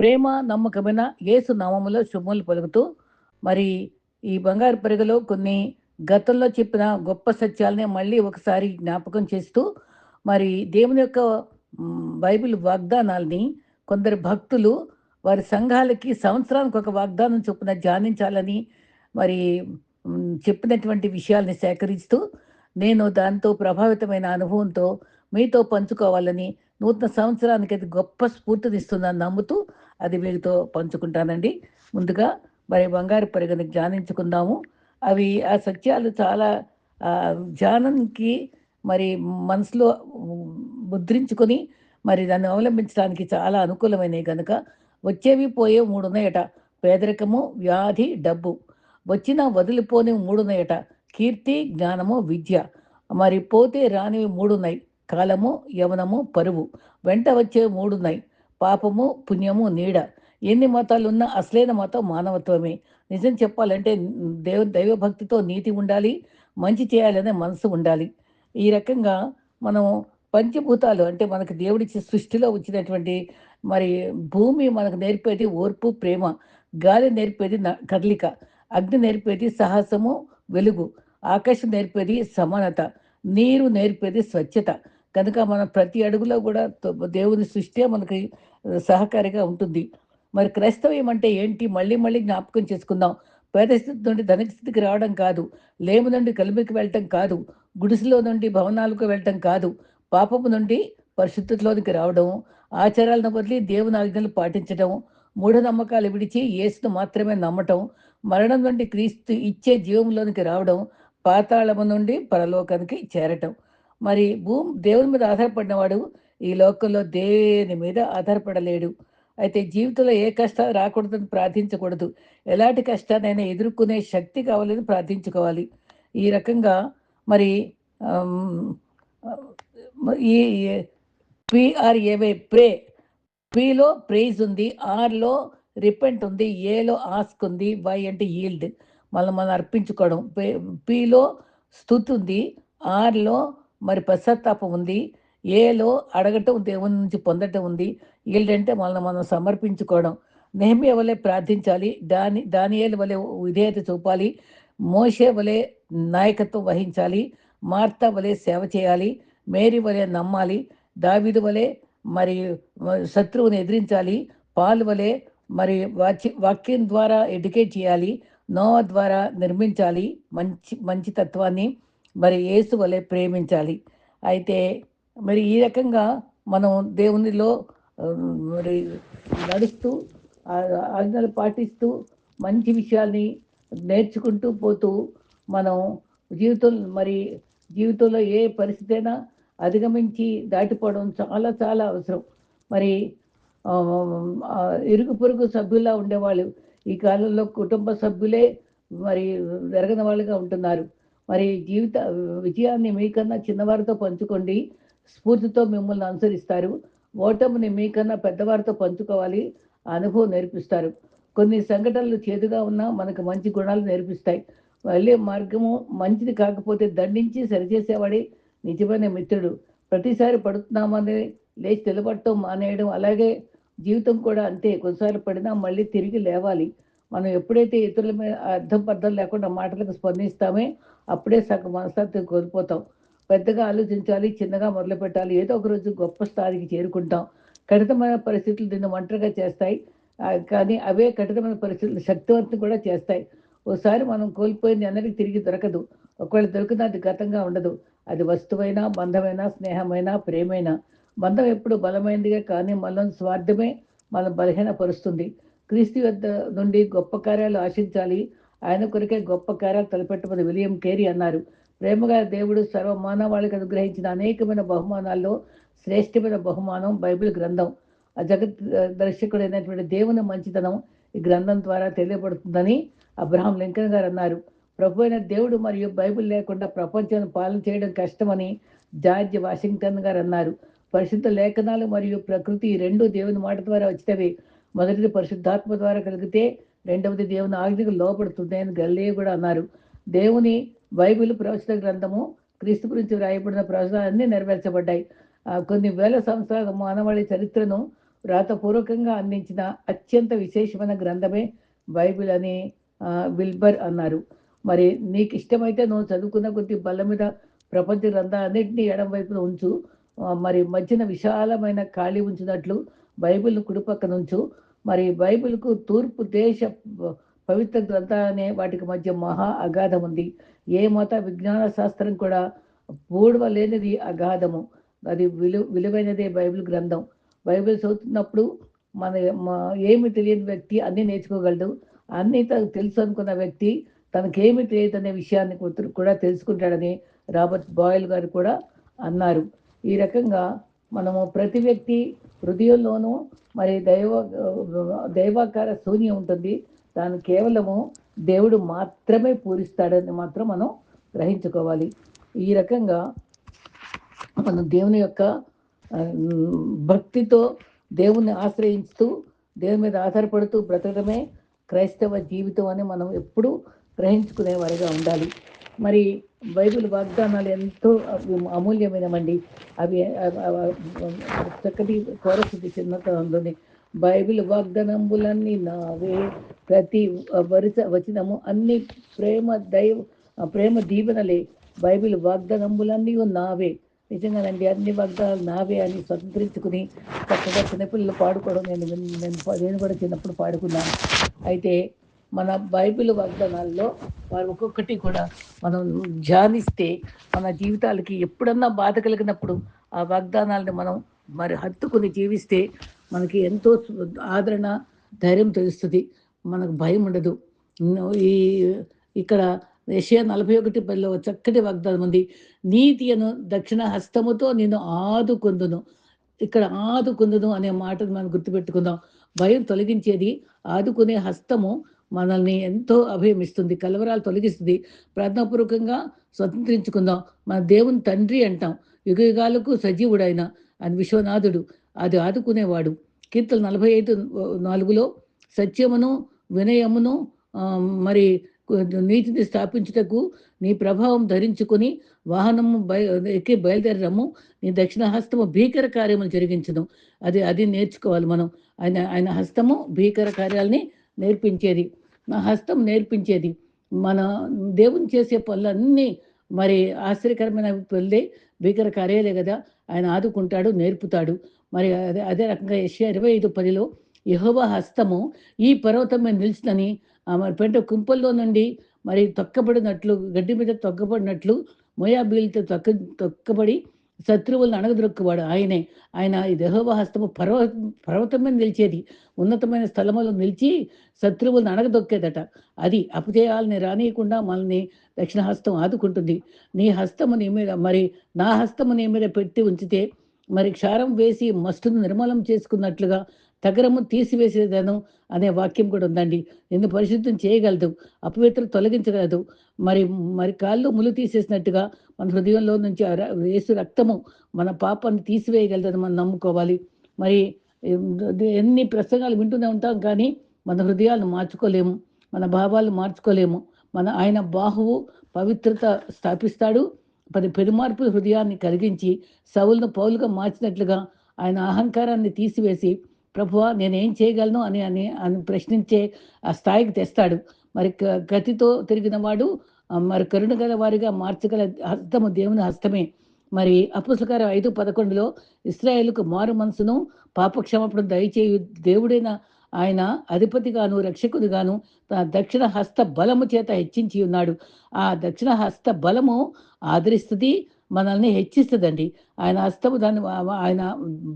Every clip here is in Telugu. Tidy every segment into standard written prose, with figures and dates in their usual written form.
ప్రేమ, నమ్మకమైన యేసు నామములో శుభములు పలుకుతూ, మరి ఈ బంగారు పరుగులో కొన్ని గతంలో చెప్పిన గొప్ప సత్యాల్ని మళ్ళీ ఒకసారి జ్ఞాపకం చేస్తూ, మరి దేవుని యొక్క బైబిల్ వాగ్దానాల్ని కొందరు భక్తులు వారి సంఘాలకి సంవత్సరానికి ఒక వాగ్దానం చొప్పున ధ్యానించాలని మరి చెప్పినటువంటి విషయాల్ని సేకరిస్తూ, నేను దాంతో ప్రభావితమైన అనుభవంతో మీతో పంచుకోవాలని, నూతన సంవత్సరానికి అది గొప్ప స్ఫూర్తినిస్తుందని నమ్ముతూ అది మీతో పంచుకుంటానండి. ముందుగా మరి బంగారు పరిగెను ధ్యానించుకుందాము. ఆ సత్యాలు చాలా ధ్యానంకి మరి మనసులో ముద్రించుకొని మరి దాన్ని అవలంబించడానికి చాలా అనుకూలమైనవి గనక, వచ్చేవి పోయేవి 3 ఉన్నాయట. పేదరికము, వ్యాధి, డబ్బు. వచ్చినా వదిలిపోనివి 3 ఉన్నాయట. కీర్తి, జ్ఞానము, విద్య. మరి పోతే రానివి 3 ఉన్నాయి. కాలము, యవనము, పరువు. వెంట వచ్చేవి 3 ఉన్నాయి. పాపము, పుణ్యము, నీడ. ఎన్ని మతాలున్నా అసలైన మతం మానవత్వమే. నిజం చెప్పాలంటే దైవభక్తితో నీతి ఉండాలి. మంచి చేయాలనే మనసు ఉండాలి. ఈ రకంగా మనం పంచభూతాలు అంటే మనకు దేవుడిచ్చిన సృష్టిలో వచ్చినటువంటి మరి భూమి మనకు నేర్పేది ఓర్పు, ప్రేమ. గాలి నేర్పేది కదలిక. అగ్ని నేర్పేది సాహసము, వెలుగు. ఆకాశం నేర్పేది సమానత. నీరు నేర్పేది స్వచ్ఛత. కనుక మనం ప్రతి అడుగులో కూడా దేవుని సృష్టే మనకి సహకారిగా ఉంటుంది. మరి క్రైస్తవ్యం అంటే ఏంటి? మళ్ళీ మళ్ళీ జ్ఞాపకం చేసుకుందాం. పేద స్థితి నుండి ధనిక స్థితికి రావడం కాదు. లేము నుండి కలిమికి వెళ్ళటం కాదు. గుడిసెలో నుండి భవనాలకు వెళ్ళటం కాదు. పాపము నుండి పరిశుద్ధతలోనికి రావడం, ఆచారాలను వదిలి దేవుని ఆజ్ఞలు పాటించడం, మూఢనమ్మకాలు విడిచి యేసును మాత్రమే నమ్మటం, మరణం నుండి క్రీస్తు ఇచ్చే జీవంలోనికి రావడం, పాతాళము నుండి పరలోకానికి చేరటం. మరి దేవుని మీద ఆధారపడినవాడు ఈ లోకంలో దేని మీద ఆధారపడలేడు. అయితే జీవితంలో ఏ కష్టాలు రాకూడదని ప్రార్థించకూడదు. ఎలాంటి కష్టాన్నైనా ఎదుర్కొనే శక్తి కావాలని ప్రార్థించుకోవాలి. ఈ రకంగా మరి ఈ పిఆర్ఏవై ప్రే. పిలో ప్రైజ్ ఉంది, ఆర్‌లో రిపెంట్ ఉంది, ఏలో ఆస్క్ ఉంది, వై అంటే ఈల్డ్. మనం అర్పించుకోవడం. పిలో స్తుతి ఉంది, ఆర్‌లో మరి పశ్చాత్తాపం ఉంది, ఏలో అడగటం దేవుని నుంచి పొందటం ఉంది, ఈల్డ్ అంటే మనం సమర్పించుకోవడం. నెహెమ్యా వలె ప్రార్థించాలి, దానియేలు వలె విధేయత చూపాలి, మోషే వలె నాయకత్వం వహించాలి, మార్తా వలె సేవ చేయాలి, మేరీ వలె నమ్మాలి, దావీదు వలె మరి శత్రువుని ఎదిరించాలి, పాలు వలె మరి వాక్యం ద్వారా ఎడ్యుకేట్ చేయాలి, నోవా ద్వారా నిర్మించాలి, మంచి తత్వాన్ని మరి యేసు వలె ప్రేమించాలి. అయితే మరి ఈ రకంగా మనం దేవునిలో మరి నడుస్తూ ఆజ్ఞలు పాటిస్తూ మంచి విషయాల్ని నేర్చుకుంటూ పోతూ మనం జీవితంలో ఏ పరిస్థితి అయినా అధిగమించి దాటిపోవడం చాలా చాలా అవసరం. మరి ఇరుగు పొరుగు సభ్యుల్లా ఉండేవాళ్ళు ఈ కాలంలో కుటుంబ సభ్యులే మరి ఎరగని వాళ్ళుగా ఉంటున్నారు. మరి విజయాన్ని మీకన్నా చిన్నవారితో పంచుకోండి, స్ఫూర్తితో మిమ్మల్ని అనుసరిస్తారు. ఓటమిని మీకన్నా పెద్దవారితో పంచుకోవాలి, అనుభవం నేర్పిస్తారు. కొన్ని సంఘటనలు చేదుగా ఉన్నా మనకు మంచి గుణాలు నేర్పిస్తాయి. వెళ్ళే మార్గము మంచిది కాకపోతే దండించి సరిచేసేవాడే నిజమైన మిత్రుడు. ప్రతిసారి పడుతున్నామని లేచి నిలబడటం మానేయడం, అలాగే జీవితం కూడా అంతే. కొన్నిసార్లు పడినా మళ్ళీ తిరిగి లేవాలి. మనం ఎప్పుడైతే ఇతరుల మీద అర్థం పర్థం లేకుండా మాటలకు స్పందిస్తామే, అప్పుడే సగం మనస్తత్వం కోల్పోతాం. పెద్దగా ఆలోచించాలి, చిన్నగా మొదలుపెట్టాలి. ఏదో ఒక రోజు గొప్ప స్థాయికి చేరుకుంటాం. కఠినమైన పరిస్థితులు నిన్ను ఒంటరిగా చేస్తాయి. కానీ అవే కఠినమైన పరిస్థితులు శక్తివంతం కూడా చేస్తాయి. ఓసారి మనం కోల్పోయింది ఎన్నటికి తిరిగి దొరకదు. ఒకవేళ దొరికినా అది గతంగా ఉండదు. అది వస్తువైనా, బంధమైనా, ప్రేమైనా. బంధం ఎప్పుడు బలమైనదిగా, కానీ మనలోని స్వార్థమే మనం బలహీనపరుస్తుంది. క్రీస్తు యొద్ద నుండి గొప్ప కార్యాలు ఆశించాలి. ఆయన కొరకే గొప్ప కార్యాలు తలపెట్టమని విలియం కేరీ అన్నారు. ప్రేమగా దేవుడు సర్వ మానవాళికి అనుగ్రహించిన అనేకమైన బహుమానాల్లో శ్రేష్టమైన బహుమానం బైబిల్ గ్రంథం. ఆ జగత్ దర్శకుడైనటువంటి దేవుని మంచితనం ఈ గ్రంథం ద్వారా తెలియబడుతుందని అబ్రహాం లింకన్ గారు అన్నారు. ప్రభు అయిన దేవుడు మరియు బైబిల్ లేకుండా ప్రపంచాన్ని పాలన చేయడం కష్టమని జార్జ్ వాషింగ్టన్ గారు అన్నారు. పరిశుద్ధ లేఖనాలు మరియు ప్రకృతి రెండు దేవుని మాట ద్వారా వచ్చినవి. మొదటిది పరిశుద్ధాత్మ ద్వారా కలిగితే రెండవది దేవుని ఆజ్ఞకు లోపడుతుంది అని గల్లియే కూడా అన్నారు. దేవుని బైబిల్ ప్రవచన గ్రంథము, క్రీస్తు గురించి వ్రాయబడిన ప్రవచనాలన్నీ నెరవేర్చబడ్డాయి. కొన్ని వేల సంవత్సరాల మానవాళి చరిత్రను వ్రాతపూర్వకంగా అందించిన అత్యంత విశేషమైన గ్రంథమే బైబిల్ అని విల్బర్ అన్నారు. మరి నీకు ఇష్టమైతే నువ్వు చదువుకున్న కొద్ది బల్ల మీద ప్రపంచ గ్రంథాలన్నింటినీ ఎడం వైపున ఉంచు. మరి మధ్యన విశాలమైన ఖాళీ ఉంచినట్లు బైబిల్‌ను కుడి పక్కన ఉంచు. మరి బైబిల్‌కు తూర్పు దేశ పవిత్ర గ్రంథాలనే వాటికి మధ్య మహా అగాధం ఉంది. ఏ మత విజ్ఞాన శాస్త్రం కూడా పూడ్వలేనిది అగాధము. అది విలువైనదే బైబిల్ గ్రంథం. బైబిల్ చదువుతున్నప్పుడు మన మ ఏమి తెలియని వ్యక్తి అన్నీ నేర్చుకోగలడు. అన్నీ తనకు తెలుసు అనుకున్న వ్యక్తి తనకేమి తెలియదనే విషయాన్ని కూడా తెలుసుకుంటాడని రాబర్ట్ బాయిల్ గారు కూడా అన్నారు. ఈ రకంగా మనము ప్రతి వ్యక్తి హృదయంలోనూ మరి దైవాకార శూన్యం ఉంటుంది. దాన్ని కేవలము దేవుడు మాత్రమే పూరిస్తాడని మాత్రం మనం గ్రహించుకోవాలి. ఈ రకంగా మనం దేవుని యొక్క భక్తితో దేవుణ్ణి ఆశ్రయిస్తూ దేవుని మీద ఆధారపడుతూ బ్రతకడమే క్రైస్తవ జీవితం అని మనం ఎప్పుడూ గ్రహించుకునే వారిగా ఉండాలి. మరి బైబిల్ వాగ్దానాలు ఎంతో అమూల్యమైనవండి. అవి చక్కటి కోరస్ చిన్నతనంలోని బైబిల్ వాగ్దానంబులన్నీ నావే, ప్రతి వచనము అన్ని ప్రేమ దీవెనలే. బైబిల్ వాగ్దానంబులన్నీ నావే. నిజంగానండి, అన్ని వాగ్దానాలు నావే అని స్వతంత్రించుకుని చక్కగా చిన్నపిల్లలు పాడుకోవడం నేను కూడా చిన్నప్పుడు పాడుకున్నాను. అయితే మన బైబిల్ వాగ్దానాల్లో వారు ఒక్కొక్కటి కూడా మనం ధ్యానిస్తే మన జీవితాలకి ఎప్పుడన్నా బాధ కలిగినప్పుడు ఆ వాగ్దానాలను మనం మరి హత్తుకుని జీవిస్తే మనకి ఎంతో ఆదరణ, ధైర్యం తెలుస్తుంది. మనకు భయం ఉండదు. ఈ ఇక్కడ యెషయా 41:10లో చక్కటి వాగ్దానం ఉంది. నీతి అను దక్షిణ హస్తముతో నిన్ను ఆదుకొందును. ఇక్కడ ఆదుకొందును అనే మాటను మనం గుర్తుపెట్టుకుందాం. భయం తొలగించేది ఆదుకునే హస్తము మనల్ని ఎంతో అభయమిస్తుంది. కలవరాలు తొలగిస్తుంది. ప్రార్థనాపూర్వకంగా స్వతంత్రించుకుందాం. మన దేవుని తండ్రి అంటాం. యుగయుగాలకు సజీవుడైన ఆయన విశ్వనాథుడు. అది ఆదుకునేవాడు. కీర్తన 45:4లో సత్యమును, వినయమును మరి నీతిని స్థాపించుటకు నీ ప్రభావం ధరించుకొని వాహనము ఎక్కి బయలుదేరము. నీ దక్షిణ హస్తము భీకర కార్యములు జరిగించను. అది నేర్చుకోవాలి మనం. ఆయన హస్తము భీకర కార్యాలని నేర్పించేది. నా హస్తం నేర్పించేది. మన దేవుని చేసే పనులన్నీ మరి ఆశ్చర్యకరమైన పనులే, భీకర కార్యాలే కదా. ఆయన ఆదుకుంటాడు, నేర్పుతాడు. మరి అదే రకంగా యెషయా 25:10లో యెహోవా హస్తము ఈ పర్వతం మీద నిలిచిందని, మరి పెంట కుంపల్లో నుండి మరి తొక్కబడినట్లు, గడ్డి మీద తొక్కబడినట్లు మోయాబీలతో తొక్కబడి శత్రువులను అణగదొక్కువాడు ఆయనే. ఆయన యెహోవా హస్తము పర్వతం మీద నిలిచేది. ఉన్నతమైన స్థలములో నిలిచి శత్రువులను అణగదొక్కేదట. అది అపజయాలని రానియకుండా మనల్ని దక్షిణ హస్తం ఆదుకుంటుంది. నీ హస్తము నీ మీద, మరి నా హస్తము నీ మీద పెట్టి ఉంచితే మరి క్షారం వేసి మస్టును నిర్మూలం చేసుకున్నట్లుగా తగరము తీసివేసేదను అనే వాక్యం కూడా ఉందండి. నిన్ను పరిశుద్ధం చేయగలదు, అపవిత్రత తొలగించగలదు. మరి కాళ్ళు ముళ్ళు తీసేసినట్టుగా మన హృదయంలో నుంచి యేసు రక్తము మన పాపాన్ని తీసివేయగలదని మనం నమ్ముకోవాలి. మరి ఎన్ని ప్రసంగాలు వింటూనే ఉంటాం, కానీ మన హృదయాలను మార్చుకోలేము, మన భావాలను మార్చుకోలేము. ఆయన బాహువు పవిత్రత స్థాపిస్తాడు. పెరుమార్పు హృదయాన్ని కలిగించి సౌలును పౌలుగా మార్చినట్లుగా ఆయన అహంకారాన్ని తీసివేసి ప్రభువా నేనేం చేయగలను అని ప్రశ్నించే ఆ స్థాయికి తెస్తాడు. మరి కత్తితో తిరిగిన వాడు మరి కరుణ గల వారిగా మార్చగల హస్తము దేవుని హస్తమే. మరి అపొస్తలుల కార్యం 5:11లో ఇశ్రాయేలుకు మారు మనసును పాపక్షమాపణ దయచేయు దేవుడైన ఆయన అధిపతిగాను రక్షకునిగాను తన దక్షిణ హస్త బలము చేత హెచ్చించి ఉన్నాడు. ఆ దక్షిణ హస్త బలము ఆదరిస్తుంది, మనల్ని హెచ్చిస్తుందండి. ఆయన హస్తము ఆయన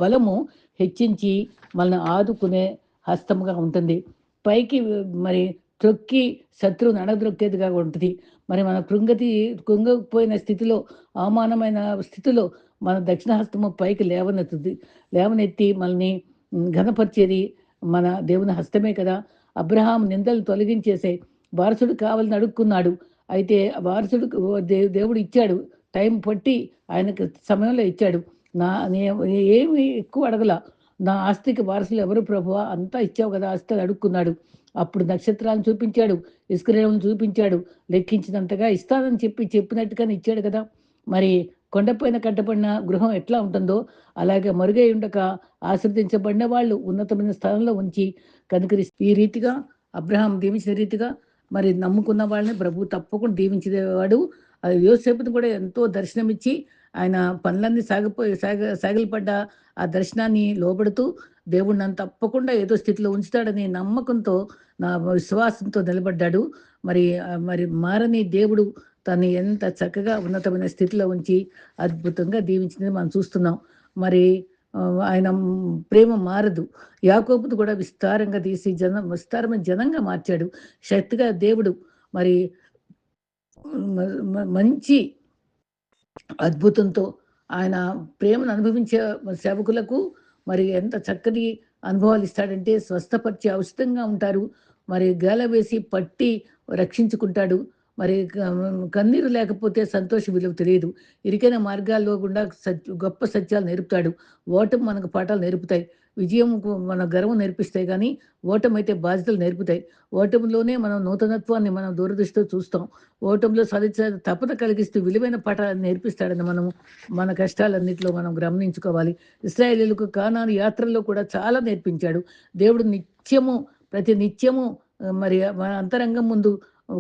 బలము హెచ్చించి మనల్ని ఆదుకునే హస్తముగా ఉంటుంది. పైకి మరి త్రొక్కి శత్రువుని అణగద్రొక్కేదిగా ఉంటుంది. మరి మన కృంగపోయిన స్థితిలో, అవమానమైన స్థితిలో మన దక్షిణ హస్తము పైకి లేవనెత్తి మనల్ని ఘనపరిచేది మన దేవుని హస్తమే కదా. అబ్రహాం నిందలు తొలగించేసే వారసుడు కావాలని అడుక్కున్నాడు. అయితే వారసుడు దేవుడు ఇచ్చాడు, టైం పట్టి ఆయనకు సమయంలో ఇచ్చాడు. ఏమి ఎక్కువ అడగల. నా ఆస్తికి వారసులు ఎవరు ప్రభువా, అంతా ఇచ్చావు కదా ఆస్తి అడుక్కున్నాడు. అప్పుడు నక్షత్రాలను చూపించాడు, ఇసుకరేణులను చూపించాడు, లెక్కించినంతగా ఇస్తానని చెప్పినట్టుగానే ఇచ్చాడు కదా. మరి కొండపైన కట్టబడిన గృహం ఎట్లా ఉంటుందో, అలాగే మరుగై ఉండక ఆశీర్వదించబడిన వాళ్ళు ఉన్నతమైన స్థానంలో ఉంచి ఈ రీతిగా అబ్రహాం దీవించిన రీతిగా మరి నమ్ముకున్న వాళ్ళని ప్రభువు తప్పకుండా దీవించేవాడు. యోసేపుని కూడా ఎంతో దర్శనమిచ్చి ఆయన పనులన్నీ సాగిలపడ్డ ఆ దర్శనాన్ని లోబడుతూ దేవుడు నన్ను తప్పకుండా ఏదో స్థితిలో ఉంచుతాడని నమ్మకంతో, నా విశ్వాసంతో నిలబడ్డాడు. మరి మారని దేవుడు తను ఎంత చక్కగా ఉన్నతమైన స్థితిలో ఉంచి అద్భుతంగా దీవించిందని మనం చూస్తున్నాం. మరి ఆయన ప్రేమ మారదు. యాకోబును కూడా విస్తారంగా తీసి విస్తారమైన జనంగా మార్చాడు. శక్తిగా దేవుడు మరి మంచి అద్భుతంతో ఆయన ప్రేమను అనుభవించే సేవకులకు మరి ఎంత చక్కటి అనుభవాలు ఇస్తాడంటే, స్వస్థపరిచే ఔషధంగా ఉంటారు. మరి గేల వేసి పట్టి రక్షించుకుంటాడు. మరి కన్నీరు లేకపోతే సంతోషం విలువ తెలియదు. ఇరుకైన మార్గాల్లో గుండా గొప్ప సత్యాలు నేర్పుతాడు. ఓటమి మనకు పాఠాలు నేర్పుతాయి. విజయం మన గర్వం నేర్పిస్తాయి కానీ, ఓటమైతే బాధ్యతలు నేర్పుతాయి. ఓటమిలోనే మనం నూతనత్వాన్ని మనం దూరదృష్టితో చూస్తాం. ఓటమిలో సాధించే తపన కలిగిస్తూ విలువైన పాఠాలను నేర్పిస్తాడని మన కష్టాలన్నింటిలో మనం గమనించుకోవాలి. ఇశ్రాయేలీయులకు కానాను యాత్రల్లో కూడా చాలా నేర్పించాడు. దేవుడు ప్రతి నిత్యము మరి మన అంతరంగం ముందు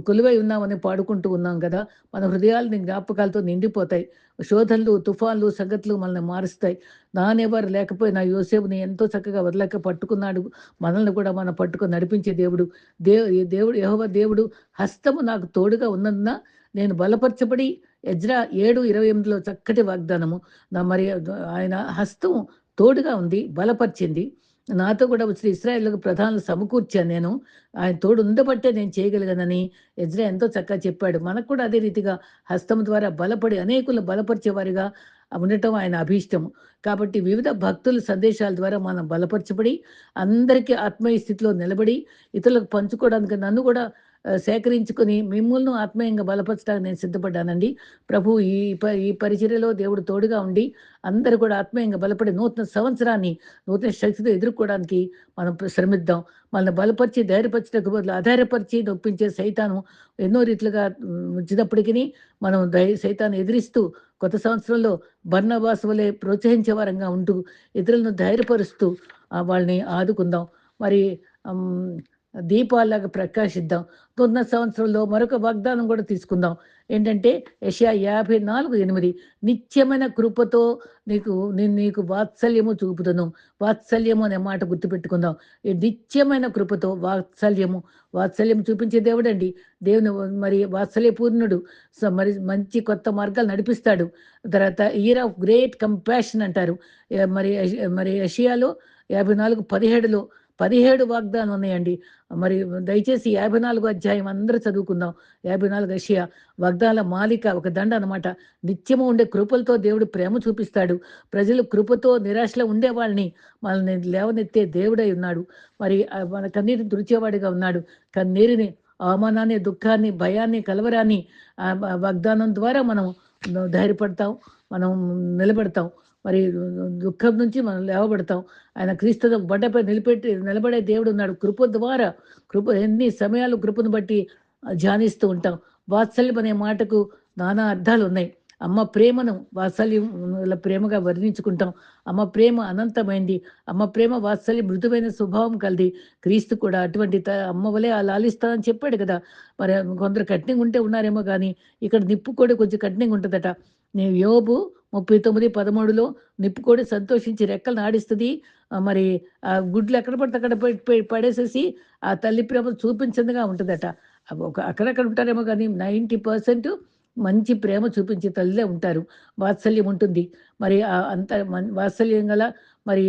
కొలువై ఉన్నామని పాడుకుంటూ ఉన్నాం కదా! మన హృదయాలు జ్ఞాపకాలతో నిండిపోతాయి. శోధనలు, తుఫాన్లు, సంగతులు మనల్ని మారుస్తాయి. నానెవరు లేకపోయినా యోసేపుని ఎంతో చక్కగా వదలక పట్టుకున్నాడు. మనల్ని కూడా పట్టుకొని నడిపించే దేవుడు. దేవుడు యెహోవా దేవుడు హస్తము నాకు తోడుగా ఉన్నందున నేను బలపరచబడి, ఎజ్రా 7:28లో చక్కటి వాగ్దానము. మరి ఆయన హస్తం తోడుగా ఉంది, బలపరిచింది. నాతో కూడా వచ్చిన ఇశ్రాయేలుకు ప్రధానులు సమకూర్చాను నేను. ఆయన తోడు ఉండబట్టే నేను చేయగలిగానని ఎజ్రా ఎంతో చక్కగా చెప్పాడు. మనకు కూడా అదే రీతిగా హస్తం ద్వారా బలపడి అనేకులు బలపరిచేవారిగా ఉండటం ఆయన అభీష్టము. కాబట్టి వివిధ భక్తుల సందేశాల ద్వారా మనం బలపరచబడి, అందరికీ ఆత్మీయ స్థితిలో నిలబడి, ఇతరులకు పంచుకోవడానికి నన్ను కూడా సేకరించుకొని మిమ్మల్ని ఆత్మీయంగా బలపరచడానికి నేను సిద్ధపడ్డానండి. ప్రభు ఈ పరిచర్యలో దేవుడు తోడుగా ఉండి అందరూ కూడా ఆత్మీయంగా బలపడి నూతన సంవత్సరాన్ని నూతన శక్తితో ఎదుర్కోవడానికి మనం శ్రమిద్దాం. మనల్ని బలపరిచి ధైర్యపరచడానికి బదులు అధైర్యపరిచి నొప్పించే సైతాను ఎన్నో రీతిలుగా వచ్చినప్పటికీ మనం సైతాన్ని ఎదిరిస్తూ కొత్త సంవత్సరంలో బర్నబాసు వలె ప్రోత్సహించే వారంగా ఉంటూ ఇతరులను ధైర్యపరుస్తూ వాళ్ళని ఆదుకుందాం. మరి దీపాల్లాగా ప్రకాశిద్దాం. నూతన సంవత్సరంలో మరొక వాగ్దానం కూడా తీసుకుందాం. ఏంటంటే యెషయా 54:8 నిత్యమైన కృపతో నీకు వాత్సల్యము చూపుతాను. వాత్సల్యము అనే మాట గుర్తుపెట్టుకుందాం. ఈ నిత్యమైన కృపతో వాత్సల్యం చూపించే దేవుడండి. దేవుని మరి వాత్సల్యపూర్ణుడు. మరి మంచి కొత్త మార్గాలు నడిపిస్తాడు. తర్వాత ఇయర్ ఆఫ్ గ్రేట్ కంపాషన్ అంటారు. మరి యెషయాలో 54:17లో 17 వాగ్దానాలు ఉన్నాయండి. మరి దయచేసి 54 అధ్యాయం అందరూ చదువుకుందాం. 54 యెషయా వాగ్దానాల మాలిక, ఒక దండ అనమాట. నిత్యము ఉండే కృపలతో దేవుడు ప్రేమ చూపిస్తాడు. ప్రజలు కృపతో నిరాశలో ఉండే మనల్ని లేవనెత్తే దేవుడై ఉన్నాడు. మరి మన కన్నీటిని తుడిచేవాడిగా ఉన్నాడు. కన్నీరుని, అవమానాన్ని, దుఃఖాన్ని, భయాన్ని, కలవరాన్ని వాగ్దానం ద్వారా మనం ధైర్యపడతాం, మనం నిలబడతాం. మరి దుఃఖం నుంచి మనం లేవబడతాం. ఆయన క్రీస్తు బండపై నిలబడే దేవుడు ఉన్నాడు. కృప ఎన్ని సమయాలు కృపను బట్టి ధ్యానిస్తూ ఉంటాం. వాత్సల్యం అనే మాటకు నానా అర్థాలు ఉన్నాయి. అమ్మ ప్రేమను వాత్సల్యం ప్రేమగా వర్ణించుకుంటాం. అమ్మ ప్రేమ అనంతమైంది. అమ్మ ప్రేమ వాత్సల్యం మృదువైన స్వభావం కలిది. క్రీస్తు కూడా అటువంటి అమ్మ వలె లాలిస్తానని చెప్పాడు కదా! మరి కొందరు కఠినంగా ఉంటే ఉన్నారేమో కానీ ఇక్కడ నిప్పుకోడి కొంచెం కఠినంగా ఉంటుందట. యోబు 39:13లో నిప్పుకోడి సంతోషించి రెక్కలను ఆడిస్తుంది. మరి ఆ గుడ్లు ఎక్కడ పడితే అక్కడ పడేసేసి ఆ తల్లి ప్రేమ చూపించందిగా ఉంటుందట. అక్కడక్కడ ఉంటారేమో కానీ 90% మంచి ప్రేమ చూపించే తల్లే ఉంటారు. వాత్సల్యం ఉంటుంది. మరి అంత వాత్సల్యం గల మరి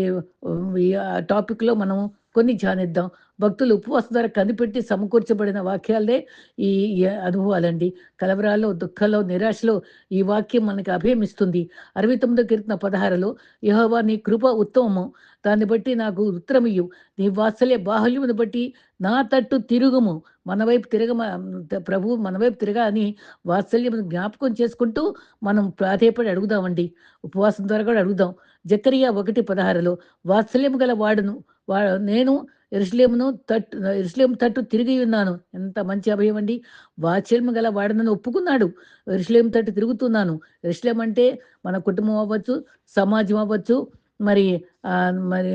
ఈ టాపిక్‌లో మనం కొన్ని ధ్యానిద్దాం. భక్తులు ఉపవాసం ద్వారా కనిపెట్టి సమకూర్చబడిన వాక్యాలే ఈ అనుభవాలండి. కలవరాల్లో, దుఃఖంలో, నిరాశలో ఈ వాక్యం మనకి అభయం ఇస్తుంది. 69 కీర్తన 16లో యెహోవా నీ కృప ఉత్తమము. దాన్ని బట్టి నాకు ఉత్తరమియ్యు. నీ వాత్సల్య బాహుల్యమును బట్టి నా తట్టు తిరుగుము. మన వైపు ప్రభువు మన వైపు తిరగా అని వాత్సల్యమును జ్ఞాపకం చేసుకుంటూ మనం ప్రాధేయపడి అడుగుదామండి. ఉపవాసం ద్వారా కూడా అడుగుదాం. జకరియా 1:16లో వాత్సల్యము గల వాడును నేను యెరూషలేము తట్టు తిరిగి ఉన్నాను. ఎంత మంచి అభయం అండి. వాత్సల్యము గల వాడనని ఒప్పుకున్నాడు. యెరూషలేము తట్టు తిరుగుతున్నాను. యెరూషలేం అంటే మన కుటుంబం అవ్వచ్చు, సమాజం అవ్వచ్చు, మరి మరి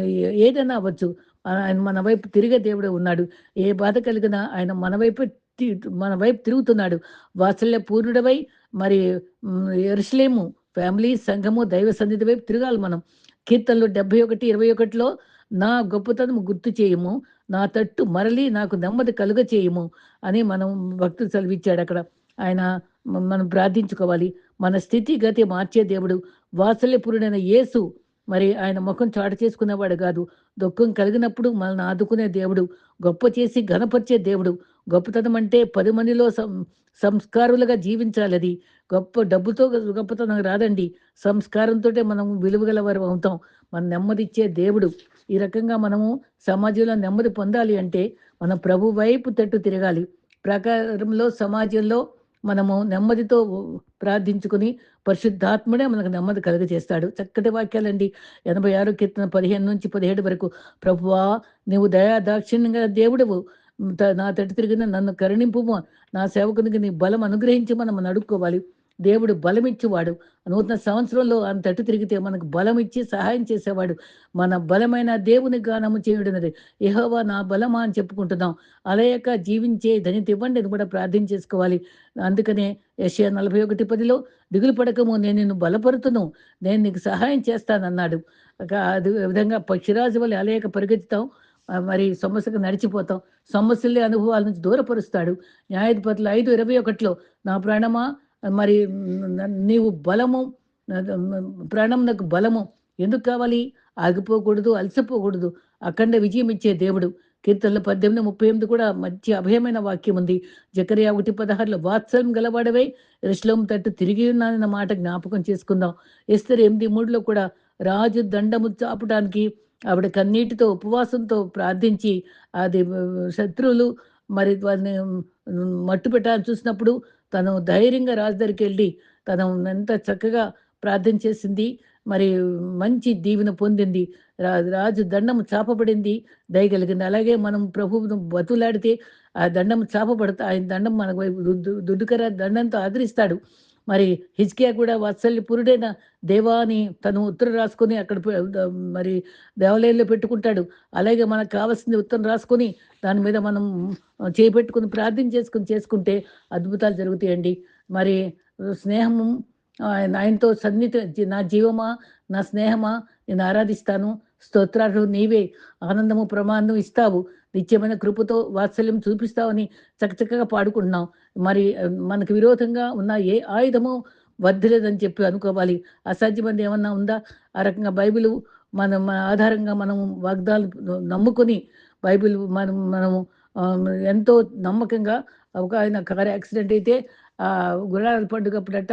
ఏదైనా అవ్వచ్చు. ఆయన మన వైపు తిరిగే దేవుడే ఉన్నాడు. ఏ బాధ కలిగినా ఆయన తి మన వైపు తిరుగుతున్నాడు. వాత్సల్య పూర్ణుడవై మరి యెరూషలేము ఫ్యామిలీ, సంఘము, దైవ సన్నిధి వైపు తిరగాలి మనం. కీర్తనలు 71:21లో నా గొప్పతనము గుర్తు చేయము, నా తట్టు మరలి నాకు నెమ్మది కలుగ చేయము అని మనం భక్తుడు సెలవిచ్చాడక్కడ. ఆయన మనం ప్రార్థించుకోవాలి. మన స్థితిగతి మార్చే దేవుడు. వాత్సల్యపూరుడైన యేసు మరి ఆయన ముఖం చాటు చేసుకునేవాడు కాదు. దుఃఖం కలిగినప్పుడు మనల్ని ఆదుకునే దేవుడు. గొప్ప చేసి ఘనపరిచే దేవుడు. గొప్పతనం అంటే 10 మందిలో సంస్కారులుగా జీవించాలది. డబ్బుతో గొప్పతనం రాదండి. సంస్కారంతోటే మనం విలువగల వారం అవుతాం. మన నెమ్మదిచ్చే దేవుడు. ఈ రకంగా మనము సమాజంలో నెమ్మది పొందాలి అంటే మనం ప్రభు వైపు తట్టు తిరగాలి. ప్రకారంలో సమాజంలో మనము నెమ్మదితో ప్రార్థించుకుని పరిశుద్ధాత్ముడే మనకు నెమ్మది కలుగజేస్తాడు. చక్కటి వాక్యాలండి. 86 కీర్తన 15-17 వరకు. ప్రభువా నీవు దయా దాక్షిణ్యం గల దేవుడవు. నా తట్టు తిరిగిన నన్ను కరుణింపుము. నా సేవకునికి నీ బలం అనుగ్రహించి మనం అడుక్కోవాలి. దేవుడు బలమిచ్చేవాడు. నూతన సంవత్సరంలో ఆయన తట్టు తిరిగితే మనకు బలమిచ్చి సహాయం చేసేవాడు. మన బలమైన దేవుని గానము చేయుడినది. యెహోవా నా బలమా అని చెప్పుకుంటున్నాం. అలయక జీవించే ధన్యత ఇవ్వండి అని కూడా ప్రార్థన చేసుకోవాలి. అందుకనే యెషయా 41:10లో దిగులు పడకము, నేను నిన్ను బలపరుతును, నేను నీకు సహాయం చేస్తానన్నాడు. అది విధంగా పక్షిరాజు వల్ల అలయక పరిగెత్తుతాం. మరి సమస్యకు నడిచిపోతాం. సమస్యలే అనుభవాల నుంచి దూరపరుస్తాడు. న్యాయాధిపతులు 5:21లో నా ప్రాణమా మరి నీవు బలము, ప్రాణం నాకు బలము. ఎందుకు కావాలి? ఆగిపోకూడదు, అలసిపోకూడదు. అఖండ విజయం ఇచ్చే దేవుడు. కీర్తనలు 18:38 కూడా మంచి అభయమైన వాక్యం ఉంది. జకర్యా 1:16లో వాత్సల్యం గలవాడవై యెరూషలేము తట్టు తిరిగి ఉన్నానన్న మాట జ్ఞాపకం చేసుకుందాం. ఎస్తెరు 8:3లో కూడా రాజు దండము చాపడానికి ఆవిడ కన్నీటితో ఉపవాసంతో ప్రార్థించి అది శత్రువులు మరి వారిని మట్టు పెట్టాలని చూసినప్పుడు తను ధైర్యంగా రాజు దగ్గరికెళ్ళి తను ఎంత చక్కగా ప్రార్థన చేసింది. మరి మంచి దీవెన పొందింది. రాజు దండం చాపబడింది, దయగలిగింది. అలాగే మనం ప్రభువును బతులాడితే ఆ దండం చాపబడతా ఆయన దండం మన వైపు దుడ్డుకర దండంతో ఆదరిస్తాడు. మరి హిజ్కియా కూడా వాత్సల్యపూరుడైన దేవా అని తను ఉత్తరం రాసుకొని అక్కడ మరి దేవాలయంలో పెట్టుకుంటాడు. అలాగే మనకు కావాల్సింది ఉత్తరం రాసుకొని దాని మీద మనం చేపెట్టుకుని ప్రార్థన చేసుకుంటే అద్భుతాలు జరుగుతాయండి. మరి స్నేహము ఆయనతో నా జీవమా, నా స్నేహమా నేను ఆరాధిస్తాను. స్తోత్రార్హుడు నీవే. ఆనందము ప్రమాదం ఇస్తావు. నిత్యమైన కృపతో వాత్సల్యం చూపిస్తావని చక్కచక్కగా పాడుకుంటున్నాం. మరి మనకు విరోధంగా ఉన్న ఏ ఆయుధము వర్ధిలేదని చెప్పి అనుకోవాలి. అసాధ్యమైనది ఏమన్నా ఉందా? ఆ రకంగా బైబిలు మన ఆధారంగా మనం వాగ్దాలు నమ్ముకొని బైబిల్ మనము ఎంతో నమ్మకంగా ఒక ఆయన కారు యాక్సిడెంట్ అయితే గుడారాల పండుగప్పుడట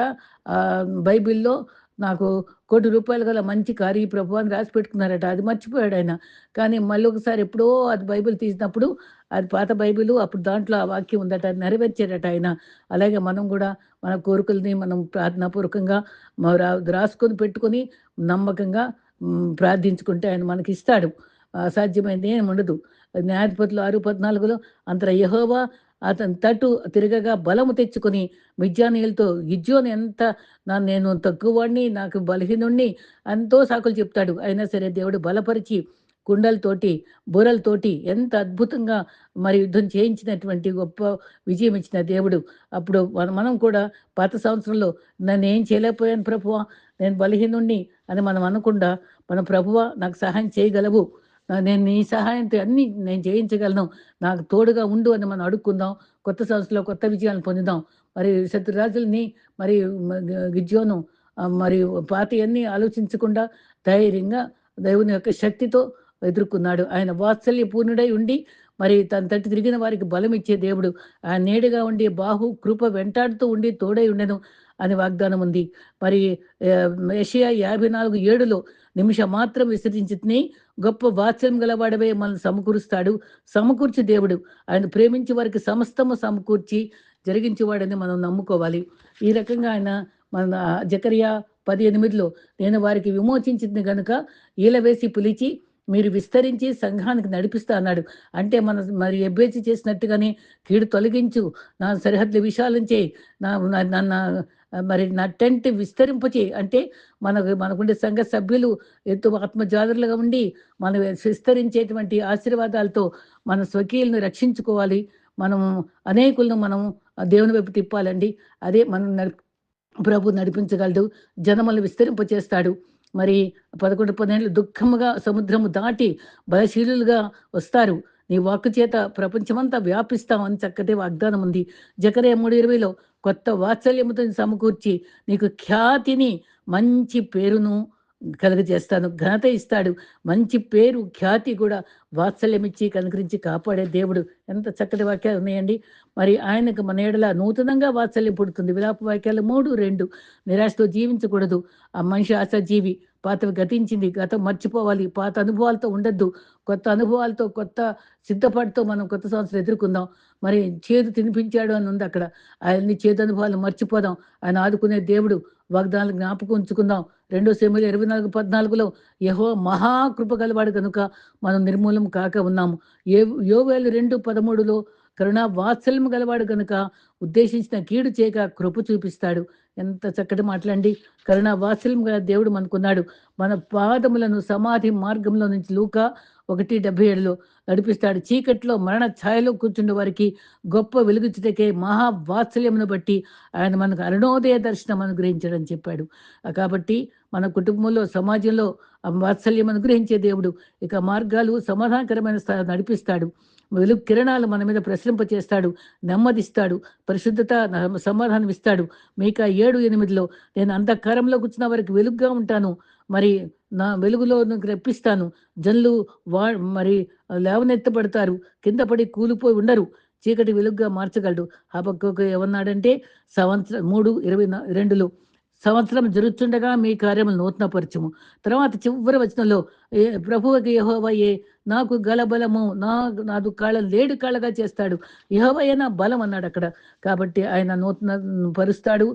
బైబిల్‌లో నాకు ₹1,00,00,000 గల మంచి కారు ఈ ప్రభు అని రాసి పెట్టుకున్నారట. అది మర్చిపోయాడు ఆయన. కానీ మళ్ళీ ఒకసారి ఎప్పుడో అది బైబిల్ తీసినప్పుడు అది పాత బైబిలు అప్పుడు దాంట్లో ఆ వాక్యం ఉందట. అది నెరవేర్చాడట ఆయన. అలాగే మనం కూడా మన కోరికల్ని మనం ప్రార్థనాపూర్వకంగా రాసుకొని పెట్టుకొని నమ్మకంగా ప్రార్థించుకుంటే ఆయన మనకిస్తాడు. అసాధ్యమైనది ఏమి ఉండదు. న్యాయాధిపతులు 6:14లో అంతటా యెహోవా అతని తట్టు తిరగగా బలము తెచ్చుకొని మిద్యానీయులతో గిద్యోను ఎంత నేను తక్కువవాడిని, నాకు బలహీనుణ్ణి ఎంతో సాకులు చెప్తాడు. అయినా సరే దేవుడు బలపరిచి కుండలతోటి, బూరలతోటి ఎంత అద్భుతంగా మరి యుద్ధం చేయించినటువంటి గొప్ప విజయం ఇచ్చిన దేవుడు. అప్పుడు మనం కూడా పాత సంవత్సరంలో నన్నేం చేయలేకపోయాను ప్రభువా, నేను బలహీనుణ్ణి అని మనం అనకుండా మన ప్రభువా నాకు సహాయం చేయగలవు, నేను నీ సహాయంతో అన్నీ నేను జయించగలను, నాకు తోడుగా ఉండు అని మనం అడుక్కుందాం. కొత్త సంవత్సరంలో కొత్త విజయాలను పొందుదాం. మరి శత్రురాజుల్ని మరి గిద్యోను మరి పాతయన్నీ ఆలోచించకుండా ధైర్యంగా దేవుని యొక్క శక్తితో ఎదుర్కొన్నాడు. ఆయన వాత్సల్య పూర్ణుడై ఉండి మరి తన తట్టు తిరిగిన వారికి బలం ఇచ్చే దేవుడు. ఆయన నీడగా ఉండి కృప వెంటాడుతూ ఉండి తోడై ఉండెను అని వాగ్దానం ఉంది. మరి యెషయా 54:7లో నిమిషం మాత్రం విసర్జించితిని గొప్ప వాత్సల్యం గలవాడవే మనల్ని సమకూరుస్తాడు. సమకూర్చి దేవుడు ఆయన ప్రేమించే వారికి సమస్తము సమకూర్చి జరిగించేవాడని మనం నమ్ముకోవాలి. ఈ రకంగా ఆయన మన జకర్యా 10:8లో నేను వారికి విమోచించింది గనుక ఈల వేసి పిలిచి మీరు విస్తరించి సంఘానికి నడిపిస్తా అన్నాడు. అంటే మరి ఎబ్బేసి చేసినట్టుగానే కీడు తొలగించు, నా సరిహద్దుల విశాలం చేయి, నన్ను మరి నా టెంట్ విస్తరింపచేయి. అంటే మనకుండే సంఘ సభ్యులు ఎంతో ఆత్మజాగరులుగా ఉండి మనం విస్తరించేటువంటి ఆశీర్వాదాలతో మన స్వకీయులను రక్షించుకోవాలి. మనం అనేకులను మనం దేవుని వైపు తిప్పాలండి. అదే మనం ప్రభు నడిపించగలడు. జనములను విస్తరింపచేస్తాడు. మరి 11, 12 దుఃఖముగా సముద్రము దాటి బలశీలులుగా వస్తారు. నీ వాక్కు చేత ప్రపంచమంతా వ్యాపిస్తాం అని చక్కటి వాగ్దానం ఉంది. జకర్యా 3:20లో కొత్త వాత్సల్యముతో సమకూర్చి నీకు ఖ్యాతిని, మంచి పేరును కలుగజేస్తాను. ఘనత ఇస్తాడు. మంచి పేరు, ఖ్యాతి కూడా వాత్సల్యం ఇచ్చి కనుకరించి కాపాడే దేవుడు. ఎంత చక్కటి వాక్యాలు ఉన్నాయండి. మరి ఆయనకు మన ఎడల నూతనంగా వాత్సల్యం పుడుతుంది. విలాప వాక్యాలు 3:2 నిరాశతో జీవించకూడదు. ఆ మనిషి ఆశాజీవి. పాతవి గతించింది. గతం మర్చిపోవాలి. పాత అనుభవాలతో ఉండొద్దు. కొత్త అనుభవాలతో, కొత్త సిద్ధపాటుతో మనం కొత్త సంవత్సరం ఎదుర్కొందాం. మరి చేదు తినిపించాడు అని ఉంది అక్కడ. ఆయన్ని చేదు అనుభవాలు మర్చిపోదాం. ఆయన ఆదుకునే దేవుడు. వాగ్దానాలు జ్ఞాపకం ఉంచుకుందాం. 2 సమూయేలు 24:14లో యెహోవా మహాకృప గలవాడు కనుక మనం నిర్మూలం కాక ఉన్నాము. యోవేలు 2:13లో కరుణా వాత్సల్యం గలవాడు కనుక ఉద్దేశించిన కీడు చేయక కృప చూపిస్తాడు. ఎంత చక్కటి మాటలండి. కరుణా వాత్సల్యం గల దేవుడు మనకున్నాడు. మన పాదములను సమాధి మార్గంలో నుంచి లూకా 1:77లో నడిపిస్తాడు. చీకట్లో మరణ ఛాయలో కూర్చుండే వారికి గొప్ప వెలుగుచుటకే మహా వాత్సల్యమును బట్టి ఆయన మనకు అరుణోదయ దర్శనం అనుగ్రహించాడని చెప్పాడు. కాబట్టి మన కుటుంబంలో, సమాజంలో వాత్సల్యం అనుగ్రహించే దేవుడు. ఇక మార్గాలు సమాధానకరమైన నడిపిస్తాడు. వెలుగు కిరణాలు మన మీద ప్రసరింపచేస్తాడు. నెమ్మదిస్తాడు. పరిశుద్ధత, సమాధానం ఇస్తాడు. మీకా 7:8లో నేను అంధకారంలో కూర్చున్న వారికి వెలుగుగా ఉంటాను. మరి నా వెలుగులో రప్పిస్తాను. జనులు మరి లేవనెత్తబడతారు. కింద పడి కూలిపోయి ఉండరు. చీకటి వెలుగుగా మార్చగలడు. హబక్కూకు ఏమన్నాడంటే 3:22లో సంవత్సరం జరుగుతుండగా మీ కార్యములు నూతనపరచుము. తర్వాత చివరి వచనంలో ప్రభువుకి యెహోవాయే నాకు గల బలము, నాదు కాళ్ళ లేడు కాళ్ళగా చేస్తాడు. యెహోవాయే నా బలం అన్నాడు అక్కడ. కాబట్టి ఆయన నూతన పరుస్తాడు,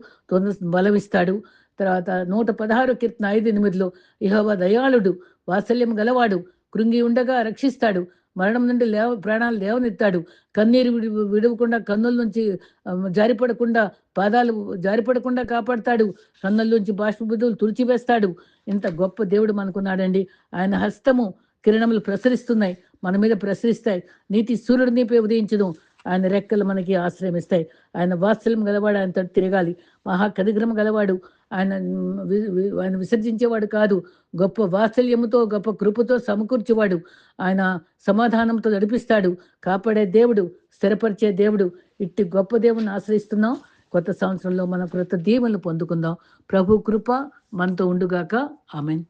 బలం ఇస్తాడు. తర్వాత 116 కీర్తన 5:8లో యెహోవా దయాళుడు, వాత్సల్యం గలవాడు, కృంగి ఉండగా రక్షిస్తాడు, మరణం నుండి ప్రాణాలు లేవనెత్తాడు, కన్నీరు విడవకుండా కన్నుల నుంచి జారిపడకుండా, పాదాలు జారిపడకుండా కాపాడతాడు, కన్నుల నుంచి బాష్పబుద్ధులు తుడిచివేస్తాడు. ఇంత గొప్ప దేవుడు మనకున్నాడండి. ఆయన హస్తము కిరణములు ప్రసరిస్తున్నాయి, మన మీద ప్రసరిస్తాయి. నీతి సూర్యుడు నీపై ఉదయించును. ఆయన రెక్కలు మనకి ఆశ్రయం ఇస్తాయి. ఆయన వాత్సల్యం గలవాడు, ఆయన తట్టు తిరగాలి. మహా కనికరం గలవాడు, ఆయన విసర్జించేవాడు కాదు. గొప్ప వాత్సల్యముతో, గొప్ప కృపతో సమకూర్చేవాడు. ఆయన సమాధానంతో నడిపిస్తాడు. కాపాడే దేవుడు, స్థిరపరిచే దేవుడు. ఇట్టి గొప్ప దేవుని ఆశ్రయిస్తున్నాం. కొత్త సంవత్సరంలో మనం కృత దీవెనలు పొందుకుందాం. ప్రభు కృప మనతో ఉండుగాక. ఆమేన్.